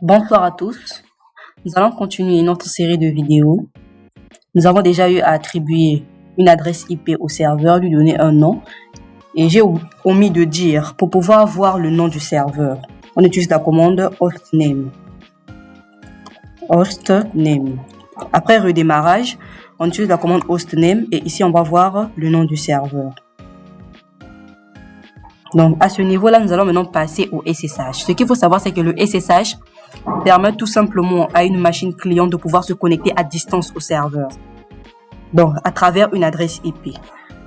Bonsoir à tous. Nous allons continuer notre série de vidéos. Nous avons déjà eu à attribuer une adresse IP au serveur, lui donner un nom. Et j'ai omis de dire, pour pouvoir voir le nom du serveur, on utilise la commande hostname. Hostname. Après redémarrage, on utilise la commande hostname et ici on va voir le nom du serveur. Donc à ce niveau-là, nous allons maintenant passer au SSH. Ce qu'il faut savoir, c'est que le SSH permet tout simplement à une machine client de pouvoir se connecter à distance au serveur. Donc à travers une adresse IP.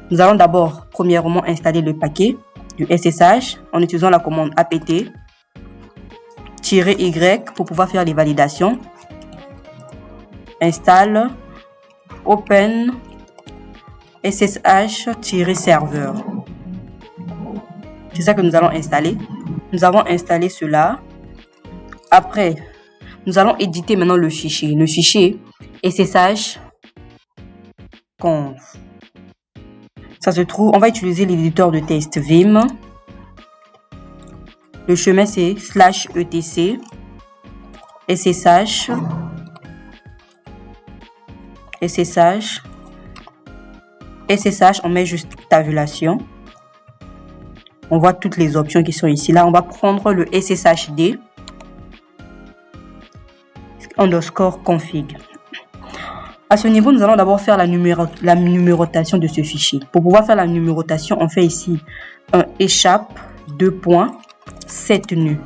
Nous allons d'abord premièrement installer le paquet du SSH en utilisant la commande apt-y pour pouvoir faire les validations. Installe open ssh-serveur. C'est ça que nous allons installer. Nous avons installé cela. Après, nous allons éditer maintenant le fichier. Le fichier ssh conf. Ça se trouve, on va utiliser l'éditeur de test Vim. Le chemin c'est /etc ssh on met juste tabulation. On voit toutes les options qui sont ici. Là, on va prendre le sshd underscore config. À ce niveau, nous allons d'abord faire la numérotation de ce fichier. Pour pouvoir faire la numérotation, on fait ici un échappe 2.7 nu.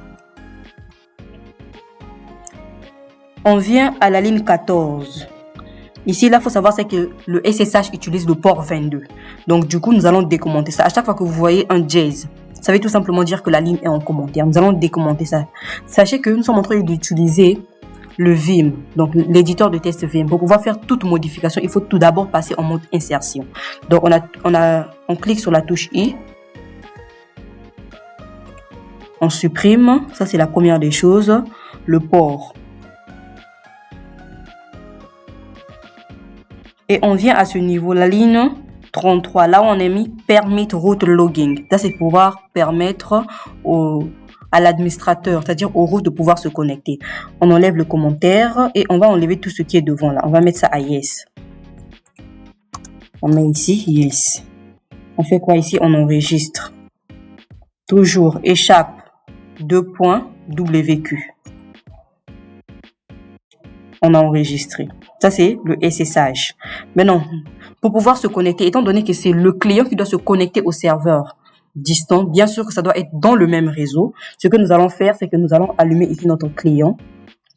On vient à la ligne 14. Ici, là, il faut savoir c'est que le SSH utilise le port 22. Donc, du coup, nous allons décommenter ça. À chaque fois que vous voyez un jazz, ça veut tout simplement dire que la ligne est en commentaire. Nous allons décommenter ça. Sachez que nous sommes en train d'utiliser le Vim, donc l'éditeur de test Vim. Pour pouvoir faire toute modification, il faut tout d'abord passer en mode insertion. Donc, on clique sur la touche I. On supprime. Ça, c'est la première des choses. Le port. Et on vient à ce niveau, la ligne 33, là où on a mis Permit Route Logging. Ça, c'est pouvoir permettre à l'administrateur, c'est-à-dire au route, de pouvoir se connecter. On enlève le commentaire et on va enlever tout ce qui est devant là. On va mettre ça à Yes. On met ici Yes. On fait quoi ici? On enregistre. Toujours échappe 2.wq. On a enregistré. Ça, c'est le SSH. Maintenant, pour pouvoir se connecter, étant donné que c'est le client qui doit se connecter au serveur distant, bien sûr que ça doit être dans le même réseau. Ce que nous allons faire, c'est que nous allons allumer ici notre client.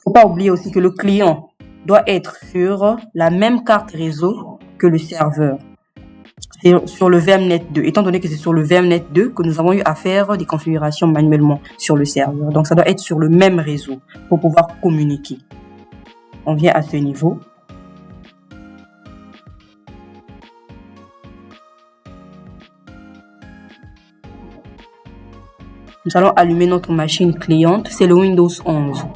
Faut pas oublier aussi que le client doit être sur la même carte réseau que le serveur. C'est sur le VMnet 2. Étant donné que c'est sur le VMnet 2 que nous avons eu à faire des configurations manuellement sur le serveur. Donc, ça doit être sur le même réseau pour pouvoir communiquer. On vient à ce niveau. Nous allons allumer notre machine cliente. C'est le Windows 11.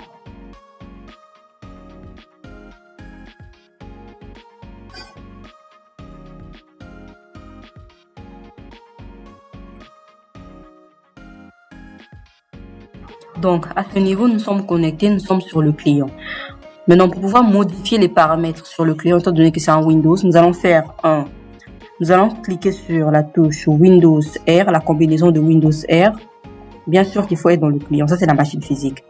Donc, à ce niveau, nous sommes connectés, nous sommes sur le client. Maintenant, pour pouvoir modifier les paramètres sur le client, étant donné que c'est un Windows, nous allons cliquer sur la touche Windows R, la combinaison de Windows R. Bien sûr qu'il faut être dans le client. Ça, c'est la machine physique.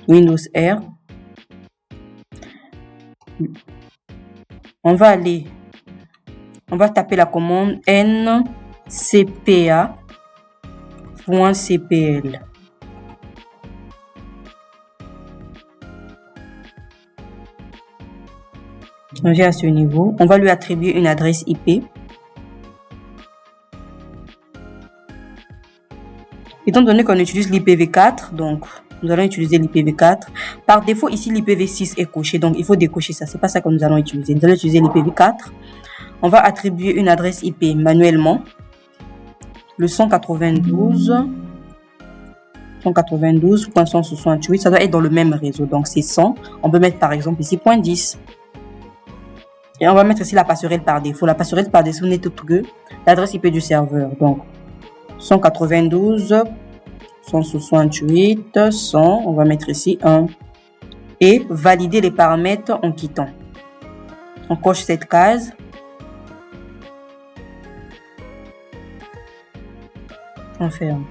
Windows R. On va taper la commande ncpa.cpl. On vient à ce niveau. On va lui attribuer une adresse IP. Étant donné qu'on utilise l'IPv4, donc nous allons utiliser l'IPv4. Par défaut, ici, l'IPv6 est coché, donc il faut décocher ça. C'est pas ça que nous allons utiliser. Nous allons utiliser l'IPv4. On va attribuer une adresse IP manuellement. Le 192.168, ça doit être dans le même réseau, donc c'est 100. On peut mettre par exemple ici .10. Et on va mettre ici la passerelle par défaut. La passerelle par défaut n'est autre que l'adresse IP du serveur. Donc, 192 168, 100, on va mettre ici 1. Et valider les paramètres en quittant. On coche cette case. On ferme.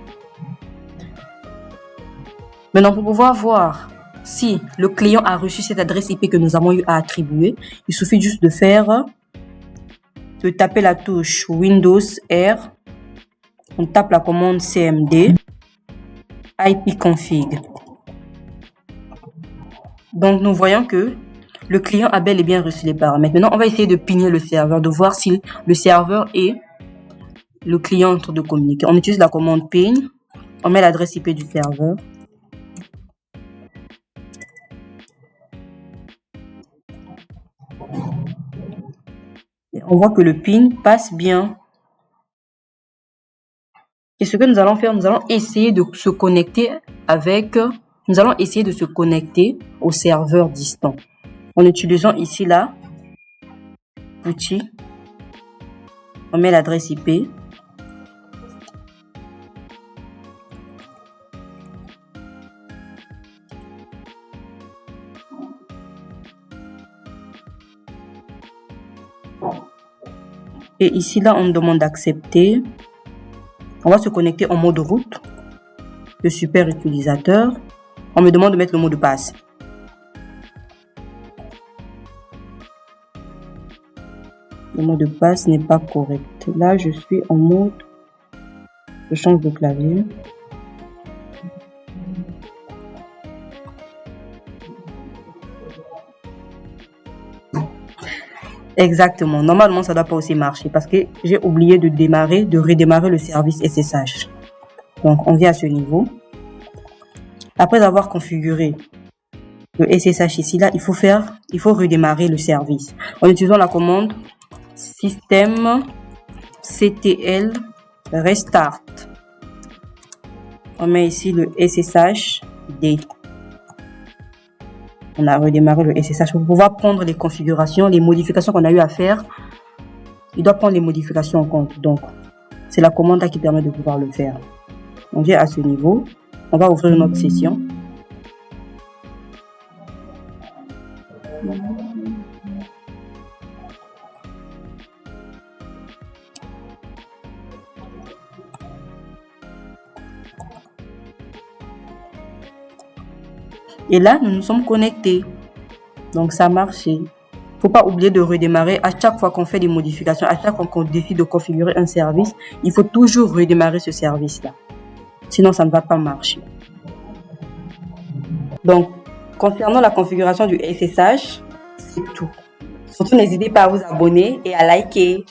Maintenant, pour pouvoir voir si le client a reçu cette adresse IP que nous avons eu à attribuer, il suffit juste de taper la touche Windows R. On tape la commande CMD ipconfig. Donc, nous voyons que le client a bel et bien reçu les paramètres. Maintenant, on va essayer de pigner le serveur, de voir si le serveur et le client en train de communiquer. On utilise la commande ping. On met l'adresse IP du serveur. Et on voit que le ping passe bien. Et ce que nous allons faire, nous allons essayer de se connecter au serveur distant. En utilisant ici là, outil, on met l'adresse IP. Et ici là, on demande d'accepter. On va se connecter en mode route. Le super utilisateur. On me demande de mettre le mot de passe. Le mot de passe n'est pas correct. Là, je suis en mode... Je change de clavier. Exactement. Normalement, ça ne doit pas aussi marcher parce que j'ai oublié de redémarrer le service SSH. Donc, on vient à ce niveau. Après avoir configuré le SSH ici, là, il faut redémarrer le service. En utilisant la commande système ctl restart. On met ici le SSH D. On a redémarré le SSH pour pouvoir prendre les configurations, les modifications qu'on a eu à faire. Il doit prendre les modifications en compte. Donc, c'est la commande là qui permet de pouvoir le faire. On vient à ce niveau. On va ouvrir notre session. Et là, nous nous sommes connectés. Donc, ça a marché. Faut pas oublier de redémarrer à chaque fois qu'on fait des modifications, à chaque fois qu'on décide de configurer un service. Il faut toujours redémarrer ce service-là. Sinon, ça ne va pas marcher. Donc, concernant la configuration du SSH, c'est tout. Surtout, n'hésitez pas à vous abonner et à liker.